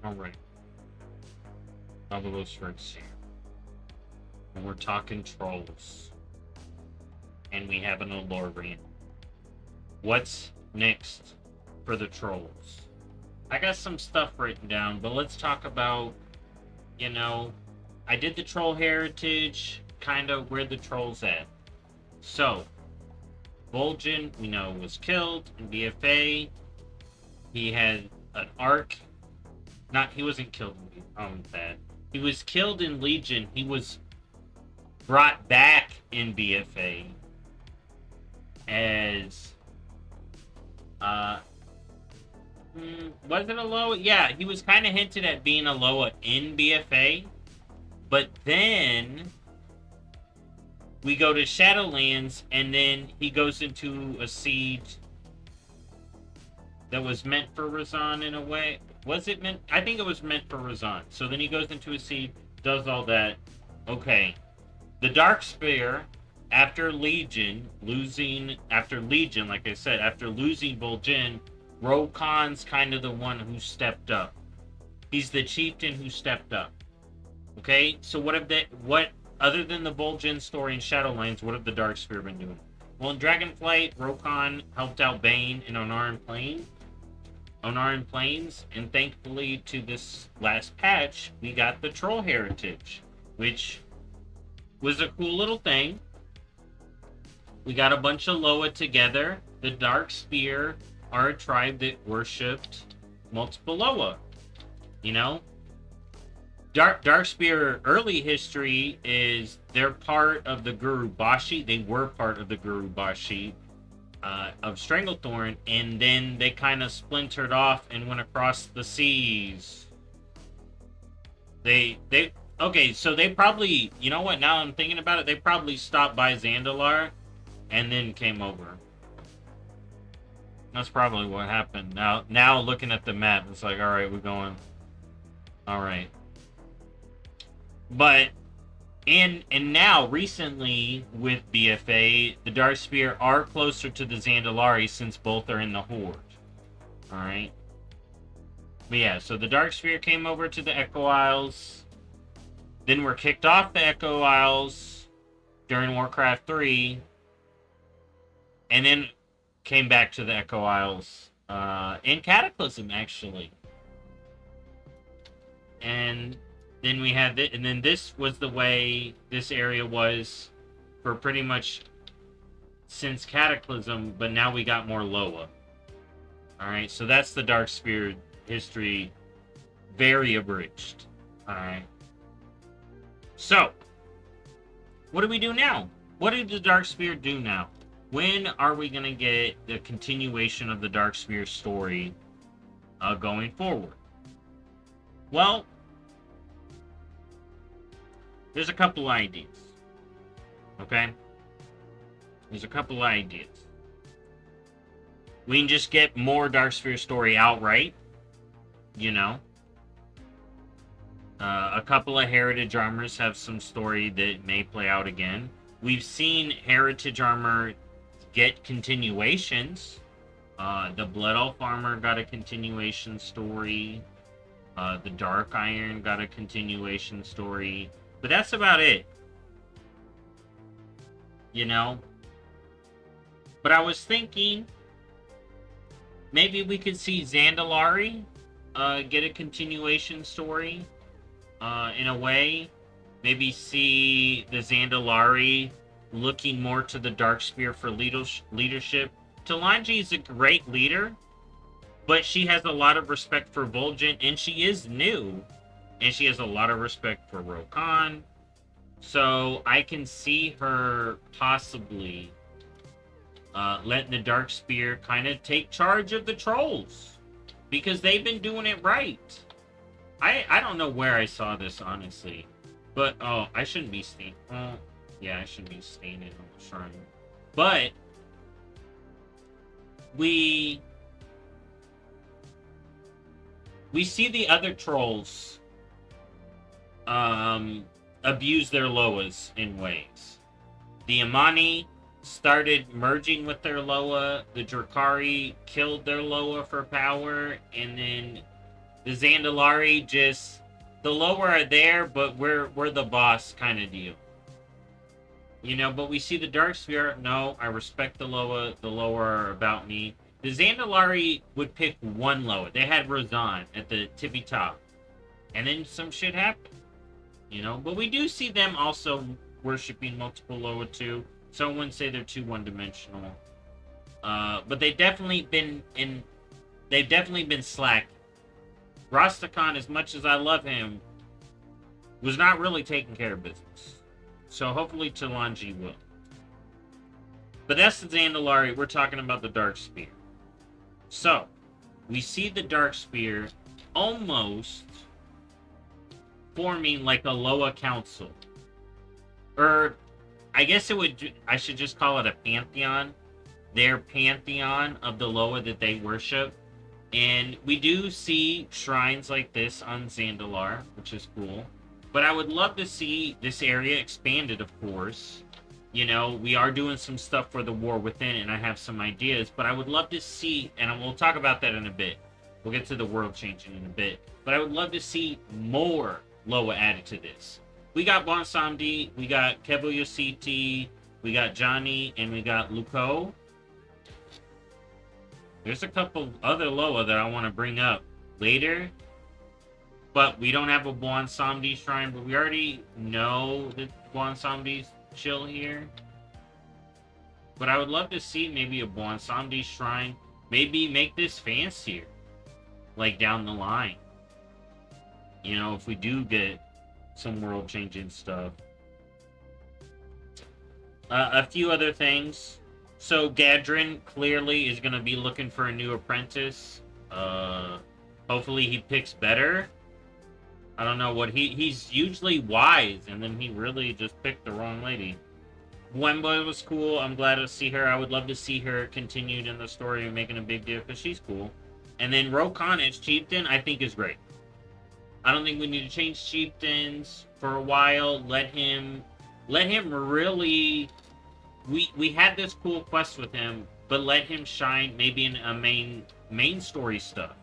Alright, BobalosRex here. And we're talking trolls. And we have an allure rant. What's next for the trolls? I got some stuff written down, but let's talk about, you know, I did the troll heritage, kind of where the troll's at. So, Vol'jin, we know, was killed in BFA. He had an arc. He wasn't killed in that. He was killed in Legion. He was brought back in BFA as was it a Loa? Yeah, he was kind of hinted at being a Loa in BFA, but then we go to Shadowlands, and then he goes into a siege that was meant for Razan in a way. Was it meant? I think it was meant for Razan. So then he goes into a siege, does all that. Okay, the Darkspear, after Legion, like I said, after losing Vol'jin, Rokan's kind of the one who stepped up. He's the chieftain who stepped up. Okay, so what other than the Vol'jin story in Shadowlands, what have the Darkspear been doing? Well, in Dragonflight, Rokan helped out Bane in Onaran Plains, and thankfully to this last patch, we got the Troll Heritage, which was a cool little thing. We got a bunch of Loa together. The Darkspear are a tribe that worshipped multiple Loa. You know? Darkspear early history is they're part of the Gurubashi. They were part of the Gurubashi of Stranglethorn, and then they kind of splintered off and went across the seas. Okay, so they probably, you know what, now I'm thinking about it, they probably stopped by Zandalar and then came over. That's probably what happened. Now looking at the map, it's like, alright, we're going. Alright. But, and now, recently, with BFA, the Darkspear are closer to the Zandalari since both are in the Horde. Alright. But yeah, so the Darkspear came over to the Echo Isles. Then were kicked off the Echo Isles during Warcraft 3. And then came back to the Echo Isles in Cataclysm, actually. And then we had and then this was the way this area was for pretty much since Cataclysm, but now we got more Loa. Alright, so that's the Darkspear history, very abridged. Alright. So, what do we do now? What did the Darkspear do now? When are we going to get the continuation of the Darkspear story going forward? Well, there's a couple ideas. Okay? There's a couple ideas. We can just get more Darkspear story outright. You know? A couple of Heritage Armors have some story that may play out again. We've seen Heritage Armor get continuations. The Blood Elf Armor got a continuation story. The Dark Iron got a continuation story. But that's about it. You know? But I was thinking maybe we could see Zandalari get a continuation story in a way. Maybe see the Zandalari looking more to the Darkspear for leadership. Talanji is a great leader, but she has a lot of respect for Vol'jin, and she is new, and she has a lot of respect for Rokan. So I can see her possibly letting the Darkspear kind of take charge of the trolls, because they've been doing it right. I don't know where I saw this, honestly. But, oh, I shouldn't be staying. Oh, yeah, I shouldn't be staying in the shrine. But, we see the other trolls abuse their Loas in ways. The Imani started merging with their Loa. The Drakari killed their Loa for power, and then The Zandalari just the lower are there, but we're the boss kind of deal. You know, but we see the Darkspear. No, I respect the Loa. The lower are about me. The Zandalari would pick one Loa. They had Razan at the tippy top. And then some shit happened. You know? But we do see them also worshipping multiple Loa too. So I wouldn't say they're too one-dimensional. But they've definitely been slack. Rastakhan, as much as I love him, was not really taking care of business. So hopefully Talanji will. But that's the Zandalari. We're talking about the Darkspear. So, we see the Darkspear almost forming like a Loa Council. Or, I guess I should just call it a pantheon. Their pantheon of the Loa that they worship. And we do see shrines like this on Zandalar, which is cool. But I would love to see this area expanded, of course. You know, we are doing some stuff for the War Within, and I have some ideas. But I would love to see, and we'll talk about that in a bit. We'll get to the world changing in a bit. But I would love to see more Loa added to this. We got Bonsamdi, we got Kevo Yositi, we got Johnny, and we got Luko. There's a couple other Loa that I want to bring up later. But we don't have a Bonsamdi shrine, but we already know that Bonsamdi's chill here. But I would love to see maybe a Bonsamdi shrine. Maybe make this fancier. Like down the line. You know, if we do get some world-changing stuff. A few other things. So Gadrin clearly is going to be looking for a new apprentice. Hopefully he picks better. I don't know what he's usually wise, and then he really just picked the wrong lady. Wemba was cool. I'm glad to see her. I would love to see her continued in the story and making a big deal because she's cool. And then Rokan as chieftain, I think is great. I don't think we need to change chieftains for a while. Let him really. We had this cool quest with him, but let him shine maybe in a main story stuff.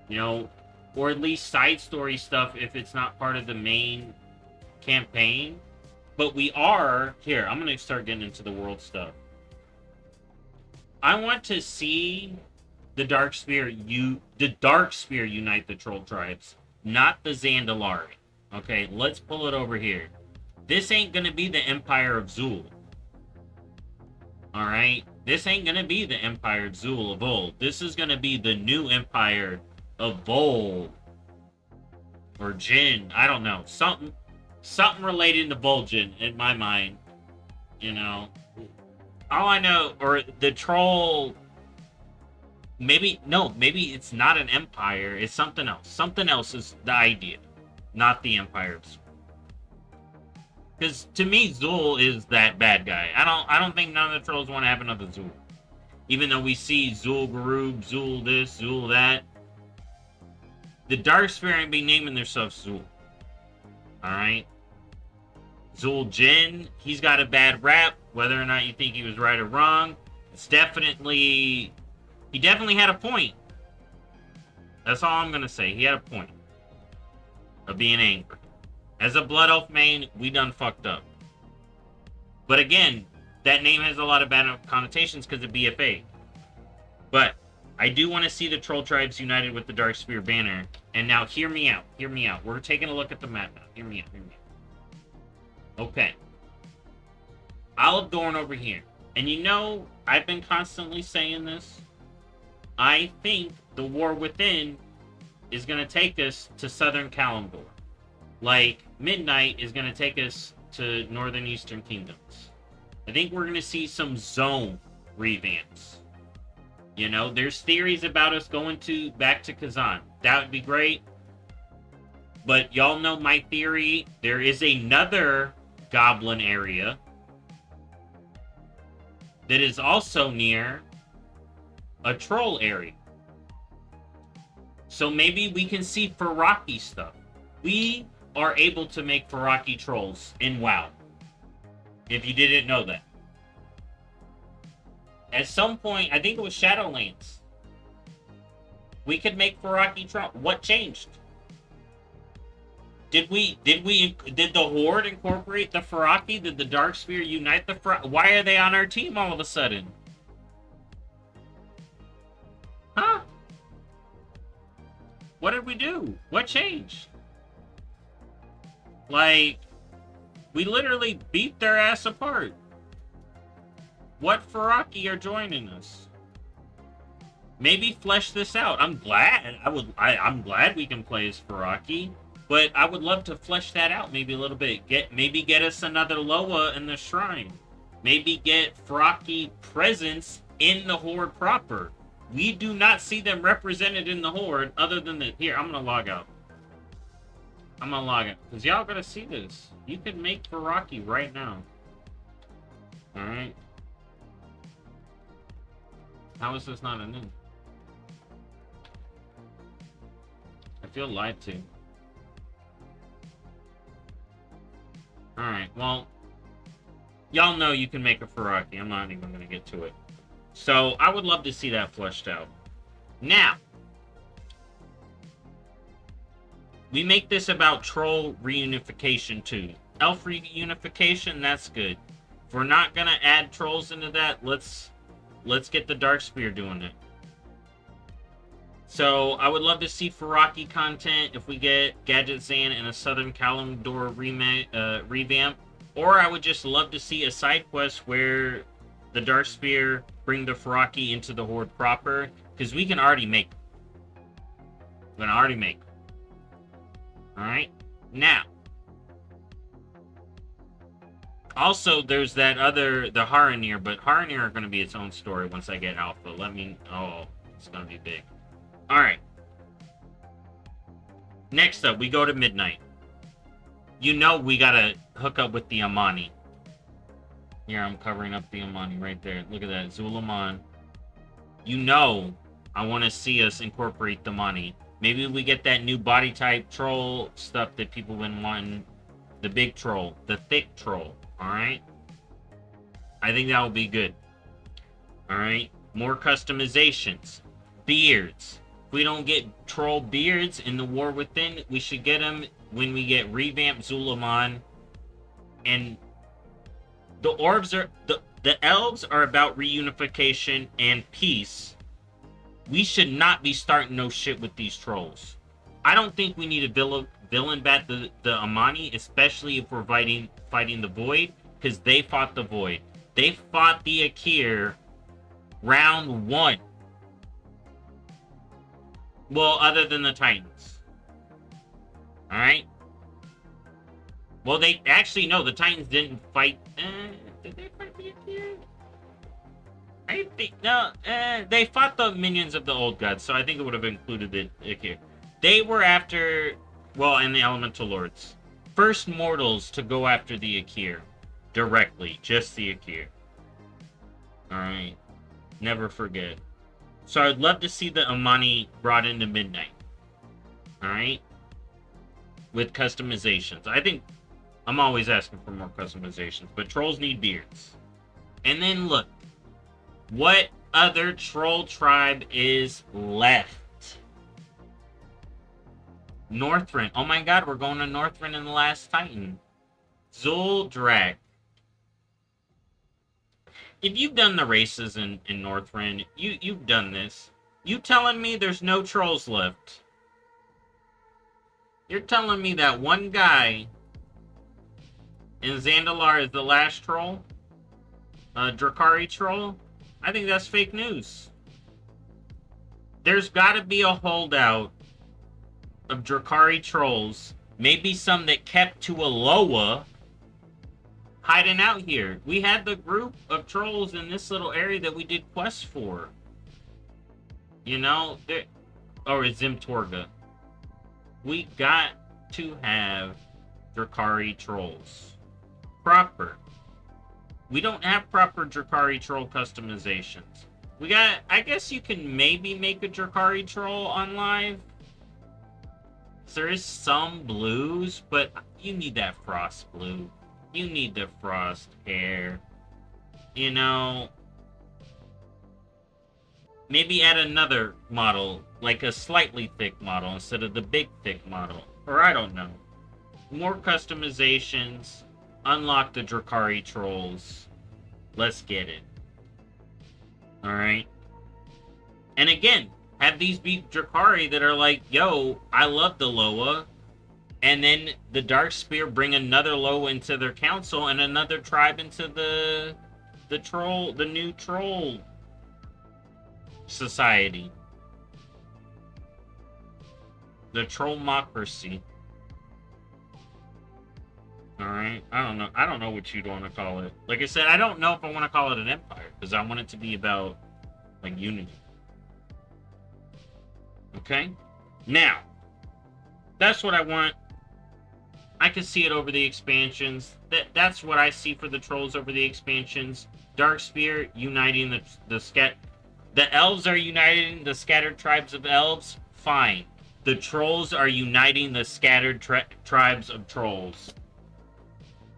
You know. Or at least side story stuff if it's not part of the main campaign. But we are... Here, I'm going to start getting into the world stuff. I want to see the Darkspear unite the Troll Tribes. Not the Zandalari. Okay, let's pull it over here. This ain't going to be the Empire of Zul. Alright? This ain't going to be the Empire of Zul of old. This is going to be the new Empire of Vol or Jin. I don't know. Something related to Vol'jin in my mind. You know. All I know, or the troll. Maybe it's not an empire. It's something else. Something else is the idea, not the Empire of Zul. Because to me, Zul is that bad guy. I don't think none of the trolls want to have another Zul. Even though we see Zul Garub, Zul this, Zul that. The Darkspear ain't be naming themselves Zul. Alright? Zul Jin, he's got a bad rap. Whether or not you think he was right or wrong, it's definitely... He definitely had a point. That's all I'm gonna say. He had a point. Of being angry. As a Blood Elf main, we done fucked up. But again, that name has a lot of bad connotations because of BFA. But... I do want to see the Troll Tribes united with the Darkspear banner. And now, hear me out. Hear me out. We're taking a look at the map now. Hear me out. Hear me out. Okay. Olive Dorn over here. And you know, I've been constantly saying this. I think the War Within is going to take us to Southern Kalimdor. Like, Midnight is going to take us to Northern Eastern Kingdoms. I think we're going to see some zone revamps. You know, there's theories about us going back to Kazan. That would be great. But y'all know my theory. There is another goblin area that is also near a troll area. So maybe we can see Faraki stuff. We are able to make Faraki trolls in WoW. If you didn't know that. At some point, I think it was Shadowlands. We could make Faraki Trump. What changed? Did the Horde incorporate the Faraki? Did the Darkspear unite the Faraki? Why are they on our team all of a sudden? Huh? What did we do? What changed? Like, we literally beat their ass apart. What Faraki are joining us? Maybe flesh this out. I'm glad. I'm glad we can play as Faraki, but I would love to flesh that out maybe a little bit. Maybe get us another Loa in the shrine. Maybe get Faraki presence in the Horde proper. We do not see them represented in the Horde other than the... Here, I'm going to log out. I'm going to log out. Because y'all got to see this. You can make Faraki right now. Alright. How is this not a new? I feel lied to. Alright, well... Y'all know you can make a Faraki. I'm not even going to get to it. So, I would love to see that fleshed out. Now, we make this about troll reunification too. Elf reunification, that's good. If we're not going to add trolls into that, let's get the Darkspear doing it. So, I would love to see Faraki content if we get Gadget Zan and a Southern Kalimdor revamp. Or I would just love to see a side quest where the Darkspear bring the Faraki into the Horde proper, because we can already make them. We can already make them. Alright? Now. Also, there's that other, the Haranir, but Haranir are going to be its own story once I get Alpha. Oh, it's going to be big. Alright. Next up, we go to Midnight. You know we got to hook up with the Amani. Here, I'm covering up the Amani right there. Look at that. Zulaman. You know I want to see us incorporate the Amani. Maybe we get that new body type troll stuff that people been wanting. The big troll. The thick troll. Alright? I think that will be good. Alright? More customizations. Beards. If we don't get troll beards in the War Within, we should get them when we get revamped Zulaman. And the orbs are... The elves are about reunification and peace. We should not be starting no shit with these trolls. I don't think we need to villain bat the Amani, especially if we're fighting the Void, because they fought the Void. They fought the Akir round 1. Well, other than the Titans. Alright? Well, they actually, no, the Titans didn't fight. Did they fight the Akir? I think, no, they fought the minions of the old gods, so I think it would have included the Akir. They were after, well, and the Elemental Lords. First mortals to go after the Akir. Directly, just the Akir. Alright. Never forget. So I'd love to see the Amani brought into Midnight. Alright? With customizations. I think I'm always asking for more customizations, but trolls need beards. And then look. What other troll tribe is left? Northrend. Oh my god, we're going to Northrend in the Last Titan. Zuldrak. If you've done the races in Northrend, you've done this. You telling me there's no trolls left? You're telling me that one guy in Zandalar is the last troll? Drakari troll? I think that's fake news. There's gotta be a holdout of Drakari trolls. Maybe some that kept to Aloha hiding out here. We had the group of trolls in this little area that we did quests for. You know? Or Zimtorga. We got to have Drakari trolls. Proper. We don't have proper Drakari troll customizations. We got... I guess you can maybe make a Drakari troll on live. There is some blues, but you need that frost blue. You need the frost hair. You know... Maybe add another model, like a slightly thick model instead of the big thick model. Or I don't know. More customizations. Unlock the Drakari trolls. Let's get it. Alright. And again, have these be Drakari that are like, yo, I love the Loa. And then the Darkspear bring another Loa into their council and another tribe into the new troll society. The Trollmocracy. Alright? I don't know what you'd want to call it. Like I said, I don't know if I want to call it an empire, because I want it to be about, like, unity. Okay? Now, that's what I want. I can see it over the expansions. That's what I see for the trolls over the expansions. Darkspear uniting the elves are uniting the scattered tribes of elves. Fine. The trolls are uniting the scattered tribes of trolls.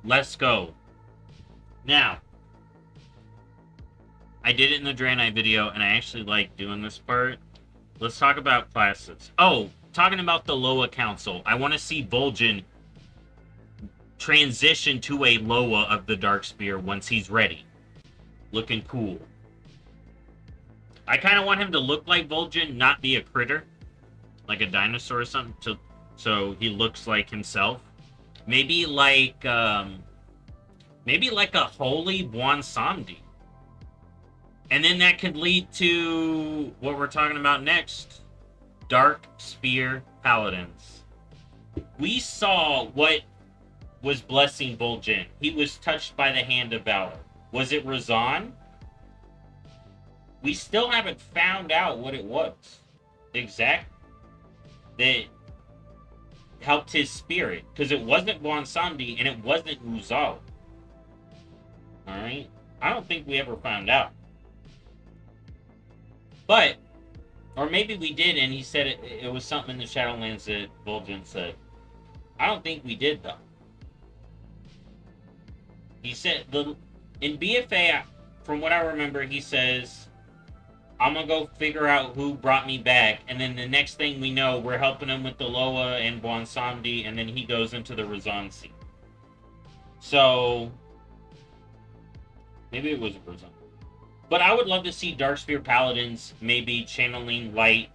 Let's go. Now, I did it in the Draenei video, and I actually like doing this part. Let's talk about classes. Oh, talking about the Loa Council. I want to see Vol'jin transition to a Loa of the Darkspear once he's ready. Looking cool. I kind of want him to look like Vol'jin, not be a critter. Like a dinosaur or something, so he looks like himself. Maybe like a holy Bwonsamdi. And then that could lead to what we're talking about next. Darkspear Paladins. We saw what was blessing Vol'jin. He was touched by the hand of Valor. Was it Razan? We still haven't found out what it was. Exactly. That helped his spirit. Because it wasn't Bwonsamdi and it wasn't Uzal. Alright? I don't think we ever found out. But, or maybe we did and he said it was something in the Shadowlands that Vol'jin said. I don't think we did, though. He said, in BFA, from what I remember, he says, I'm gonna go figure out who brought me back, and then the next thing we know, we're helping him with the Loa and Bwonsamdi, and then he goes into the Razan scene. So, maybe it was Razan. But I would love to see Darkspear Paladins maybe channeling light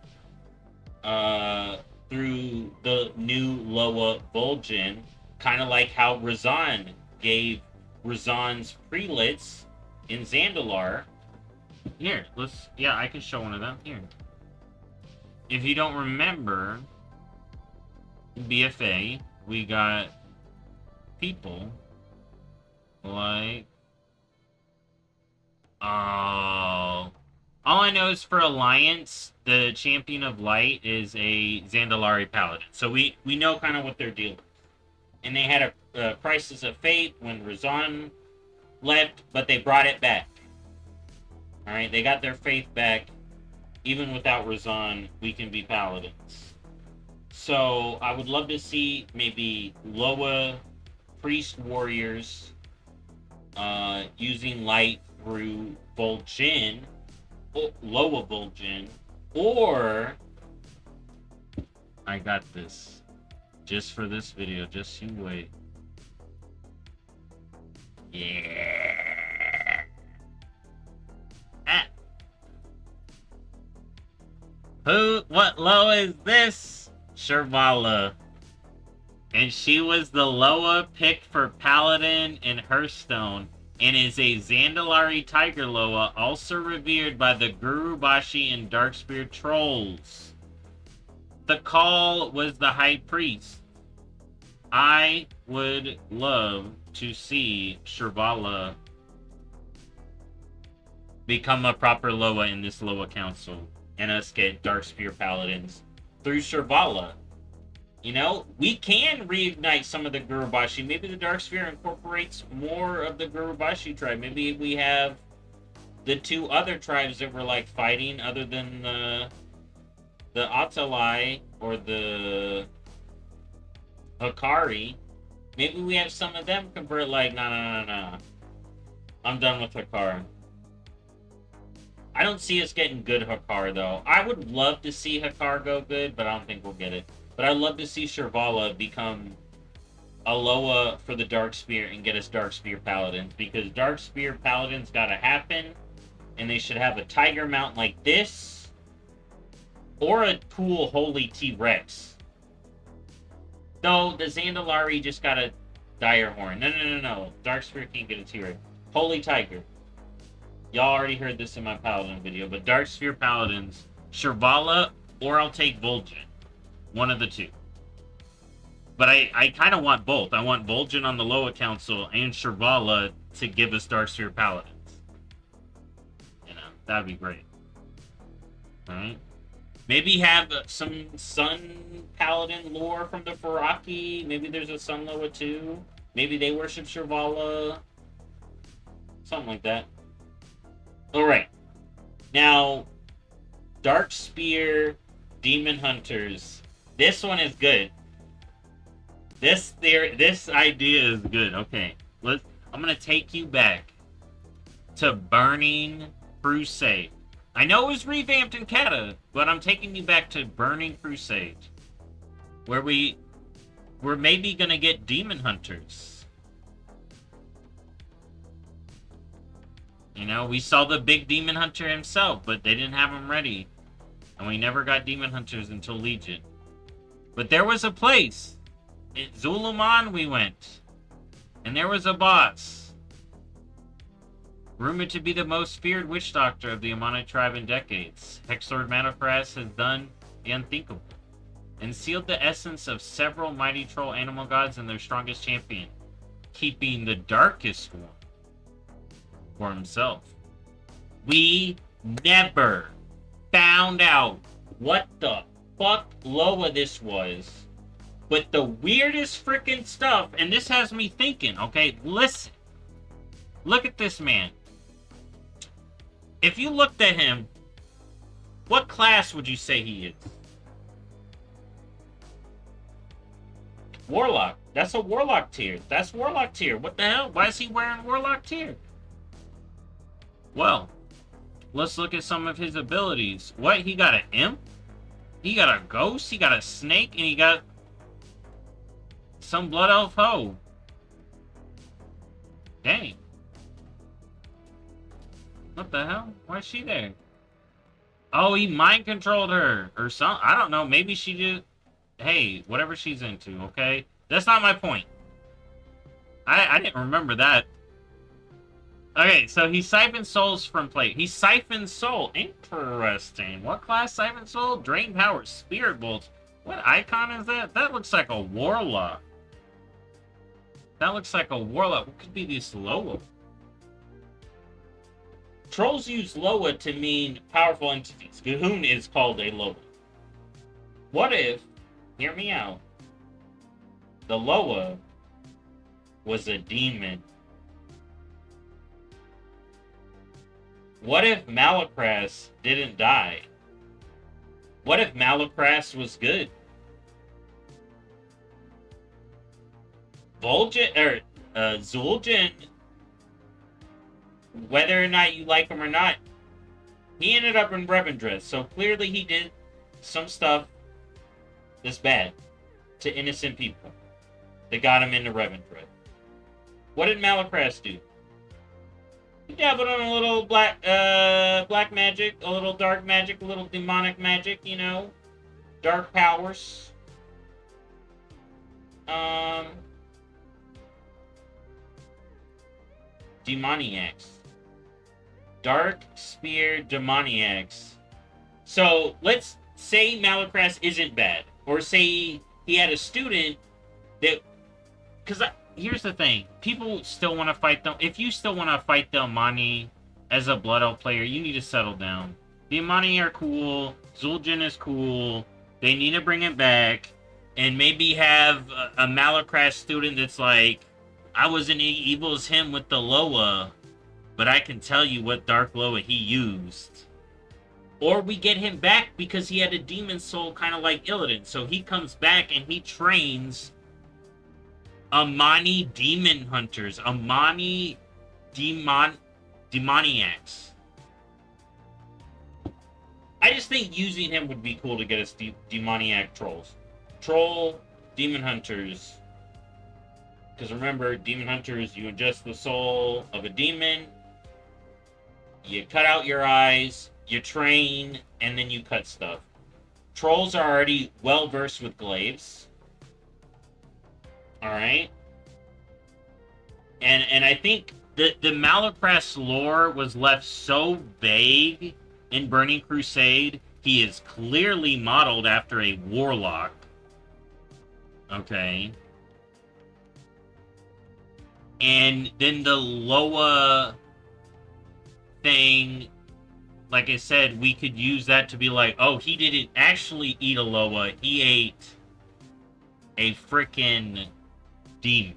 through the new Loa Vol'jin, kind of like how Razan gave Razan's prelates in Zandalar. Here, I can show one of them. Here. If you don't remember, in BFA, we got people like... Oh. All I know is for Alliance, the Champion of Light is a Zandalari Paladin. So we know kind of what they're dealing with. And they had a Crisis of Fate when Razan left, but they brought it back. Alright, they got their faith back. Even without Razan, we can be Paladins. So, I would love to see maybe Loa Priest Warriors using light through Vol'jin, Loa Vol'jin, or... I got this. Just for this video, just you wait. Yeah. Ah. What Loa is this? Shirvala. And she was the Loa picked for Paladin in Hearthstone, and is a Zandalari Tiger Loa, also revered by the Gurubashi and Darkspear trolls. The call was the High Priest. I would love to see Shirvala become a proper Loa in this Loa Council, and us get Darkspear Paladins through Shirvala. You know, we can reignite some of the Gurubashi. Maybe the Darkspear incorporates more of the Gurubashi tribe. Maybe we have the two other tribes that were like fighting, other than the Atalai or the Hikari. Maybe we have some of them convert like, nah. I'm done with Hikari. I don't see us getting good Hakar, though. I would love to see Hakar go good, but I don't think we'll get it. But I'd love to see Shirvala become Aloha for the Darkspear and get us Darkspear Paladins, because Darkspear Paladins gotta happen, and they should have a Tiger Mount like this, or a cool Holy T-Rex. No, the Zandalari just got a Dire Horn. No. Darkspear can't get a T-Rex. Holy Tiger. Y'all already heard this in my Paladin video, but Darkspear Paladins, Shirvala, or I'll take Vol'jin. One of the two. But I kind of want both. I want Vol'jin on the Loa Council and Shirvala to give us Darkspear Paladins. You know, that'd be great. Alright? Maybe have some Sun Paladin lore from the Faraki. Maybe there's a Sun Loa too. Maybe they worship Shirvala. Something like that. Alright. Now, Darkspear Demon Hunters. This one is good. This idea is good. Okay. I'm gonna take you back to Burning Crusade. I know it was revamped in Kata, but I'm taking you back to Burning Crusade, where we're maybe gonna get Demon Hunters. You know, we saw the big Demon Hunter himself, but they didn't have him ready, and we never got Demon Hunters until Legion. But there was a place. In Zuluman we went, and there was a boss. Rumored to be the most feared witch doctor of the Ammonite tribe in decades, Hexlord Manapras has done the unthinkable, and sealed the essence of several mighty troll animal gods and their strongest champion, keeping the darkest one for himself. We never found out what the fuck Loa this was, but the weirdest freaking stuff, and this has me thinking, okay, listen. Look at this man. If you looked at him, what class would you say he is? Warlock. That's a Warlock tier. That's Warlock tier. What the hell? Why is he wearing Warlock tier? Well, let's look at some of his abilities. What? He got an imp? He got a ghost? He got a snake? And he got some blood elf hoe. Dang. What the hell? Why is she there? Oh, he mind controlled her. Or something. I don't know. Maybe she did. Hey, whatever she's into, okay? That's not my point. I didn't remember that. Okay, so he siphons souls from plate. He siphons soul. Interesting. What class siphon soul? Drain power. Spirit bolts. What icon is that? That looks like a warlock. That looks like a warlock. What could be this Loa? Trolls use Loa to mean powerful entities. Gahoon is called a Loa. What if, hear me out, the Loa was a demon? What if Malakras didn't die? What if Malakras was good? Zul'jin, whether or not you like him or not, he ended up in Revendreth, so clearly he did some stuff that's bad to innocent people that got him into Revendreth. What did Malakras do? He dabbled in a little black magic, a little dark magic, a little demonic magic, you know, dark powers. Demoniacs. Darkspear demoniacs. So, let's say Malakras isn't bad. Or say he had a student that... Because here's the thing. People still want to fight them. If you still want to fight the Amani as a Blood Elf player, you need to settle down. The Amani are cool. Zul'jin is cool. They need to bring it back. And maybe have a Malakras student that's like, I wasn't as evil as him with the Loa, but I can tell you what Dark Loa he used. Or we get him back because he had a demon soul kind of like Illidan. So he comes back and he trains Amani demon hunters. Amani demoniacs. I just think using him would be cool to get us demoniac trolls. Troll, demon hunters. Because remember, demon hunters, you ingest the soul of a demon, you cut out your eyes, you train, and then you cut stuff. Trolls are already well versed with glaives. Alright? And I think the Malapras lore was left so vague in Burning Crusade. He is clearly modeled after a warlock. Okay. And then the Loa thing, like I said, we could use that to be like, oh, he didn't actually eat a Loa. He ate a freaking demon.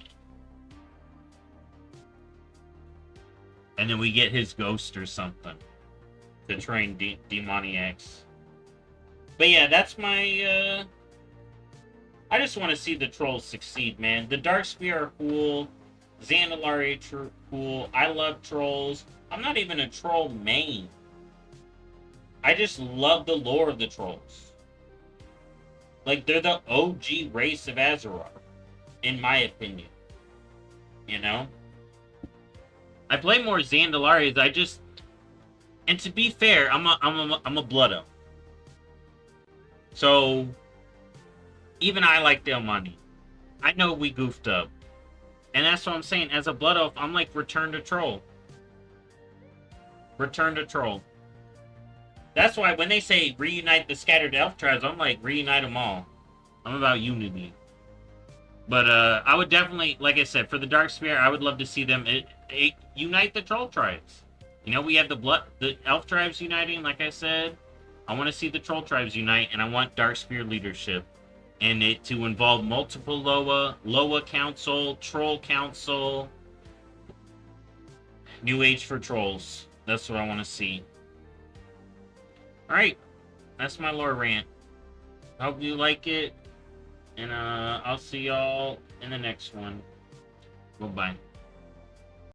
And then we get his ghost or something to train demoniacs. But yeah, that's my... I just want to see the trolls succeed, man. The Darkspear are cool. Zandalari cool. I love trolls. I'm not even a troll main. I just love the lore of the trolls. Like, they're the OG race of Azeroth, in my opinion. You know? I play more Zandalaris. I just... And to be fair, I'm a Blood Elf. So... Even I like Del Monte. I know we goofed up. And that's what I'm saying. As a Blood Elf, I'm like, return to troll. Return to troll. That's why when they say reunite the scattered elf tribes, I'm like, reunite them all. I'm about unity. But I would definitely, like I said, for the Darkspear, I would love to see them unite the troll tribes. You know, we have the elf tribes uniting, like I said. I want to see the troll tribes unite, and I want Darkspear leadership. And it to involve multiple Loa Council, Troll Council, New Age for Trolls. That's what I want to see. Alright, that's my lore rant. Hope you like it, and I'll see y'all in the next one. Bye-bye.